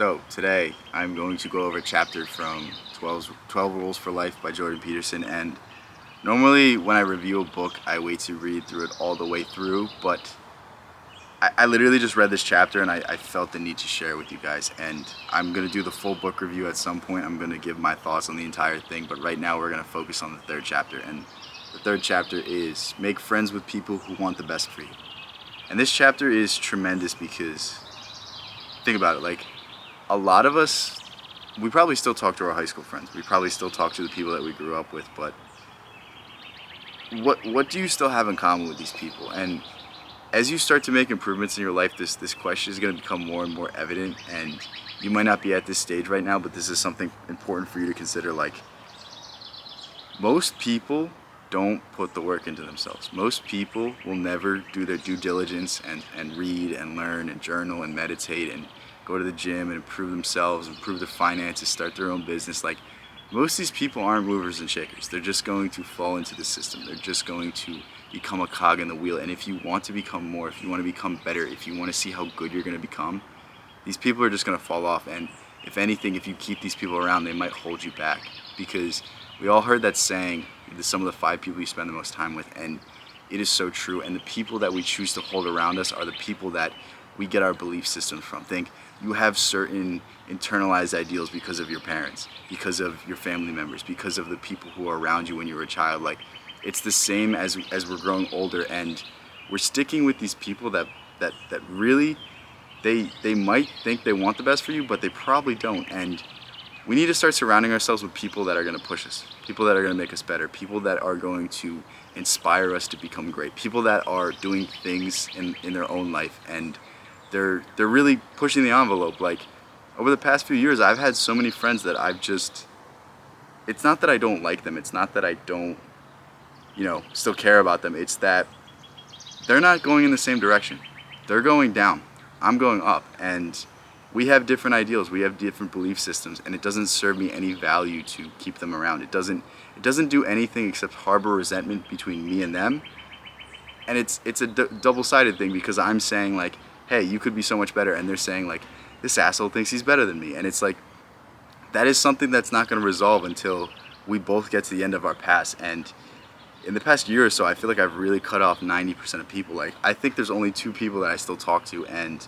So today I'm going to go over a chapter from 12 Rules for Life by Jordan Peterson. And normally when I review a book, I wait to read through it all the way through, but I literally just read this chapter and I felt the need to share it with you guys. And I'm going to do the full book review at some point. I'm going to give my thoughts on the entire thing, but right now we're going to focus on the third chapter. And the third chapter is make friends with people who want the best for you. And this chapter is tremendous because think about it, like a lot of us, we probably still talk to our high school friends. We probably still talk to the people that we grew up with, but what do you still have in common with these people? And as you start to make improvements in your life, this question is going to become more and more evident. And you might not be at this stage right now, but this is something important for you to consider. Like, most people don't put the work into themselves. Most people will never do their due diligence and read and learn and journal and meditate and go to the gym and improve themselves, improve their finances, start their own business. Like, most of these people aren't movers and shakers. They're just going to fall into the system. They're just going to become a cog in the wheel. And if you want to become more, if you want to become better, if you want to see how good you're going to become, these people are just going to fall off. And if anything, if you keep these people around, they might hold you back. Because we all heard that saying, the sum of the 5 people you spend the most time with, and it is so true. And the people that we choose to hold around us are the people that we get our belief systems from. Think, you have certain internalized ideals because of your parents, because of your family members, because of the people who are around you when you were a child. Like, it's the same as we're growing older, and we're sticking with these people that really, they might think they want the best for you, but they probably don't. And we need to start surrounding ourselves with people that are going to push us, people that are going to make us better, people that are going to inspire us to become great, people that are doing things in their own life, and they're really pushing the envelope. Like, over the past few years, I've had so many friends that I've just, it's not that I don't like them, it's not that I don't, still care about them, it's that they're not going in the same direction. They're going down, I'm going up, and we have different ideals, we have different belief systems, and it doesn't serve me any value to keep them around. It doesn't do anything except harbor resentment between me and them. And it's a double-sided thing, because I'm saying, like, hey, you could be so much better, and they're saying, like, this asshole thinks he's better than me. And it's like, that is something that's not going to resolve until we both get to the end of our paths. And in the past year or so, I feel like I've really cut off 90% of people. Like, I think there's only 2 people that I still talk to, and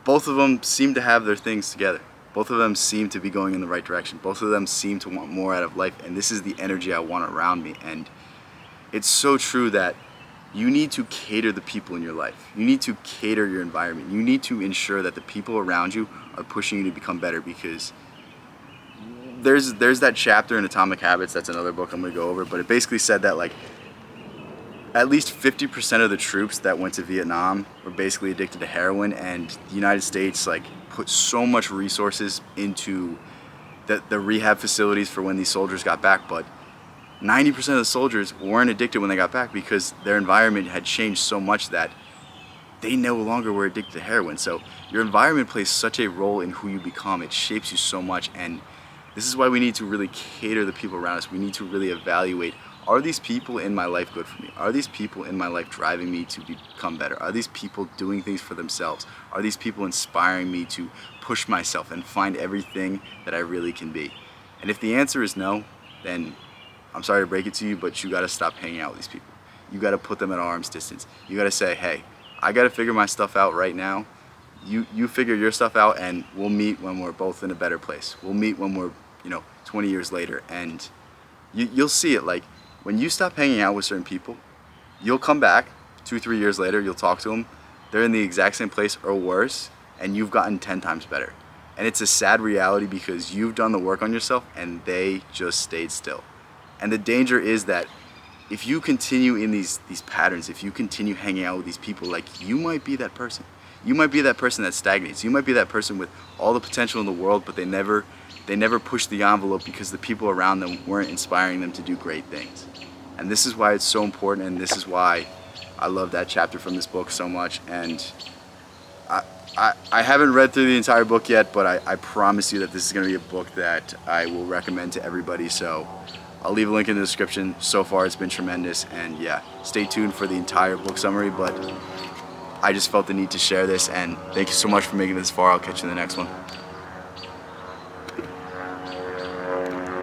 both of them seem to have their things together. Both of them seem to be going in the right direction. Both of them seem to want more out of life, and this is the energy I want around me. And it's so true that you need to cater the people in your life. You need to cater your environment. You need to ensure that the people around you are pushing you to become better, because there's that chapter in Atomic Habits, that's another book I'm going to go over, but it basically said that, like, at least 50% of the troops that went to Vietnam were basically addicted to heroin, and the United States, like, put so much resources into the rehab facilities for when these soldiers got back, but 90% of the soldiers weren't addicted when they got back, because their environment had changed so much that they no longer were addicted to heroin. So your environment plays such a role in who you become. It shapes you so much, and this is why we need to really cater the people around us. We need to really evaluate, are these people in my life good for me? Are these people in my life driving me to become better? Are these people doing things for themselves? Are these people inspiring me to push myself and find everything that I really can be? And if the answer is no, then I'm sorry to break it to you, but you gotta stop hanging out with these people. You gotta put them at arm's distance. You gotta say, hey, I gotta figure my stuff out right now. You figure your stuff out, and we'll meet when we're both in a better place. We'll meet when we're, 20 years later, and you'll see it. Like, when you stop hanging out with certain people, you'll come back 2-3 years later, you'll talk to them, they're in the exact same place or worse, and you've gotten 10 times better. And it's a sad reality, because you've done the work on yourself and they just stayed still. And the danger is that if you continue in these patterns, if you continue hanging out with these people, like, you might be that person. You might be that person that stagnates. You might be that person with all the potential in the world, but they never pushed the envelope because the people around them weren't inspiring them to do great things. And this is why it's so important, and this is why I love that chapter from this book so much. And I haven't read through the entire book yet, but I promise you that this is going to be a book that I will recommend to everybody. So I'll leave a link in the description. So far, it's been tremendous, and yeah, stay tuned for the entire book summary. But I just felt the need to share this, and thank you so much for making it this far. I'll catch you in the next one.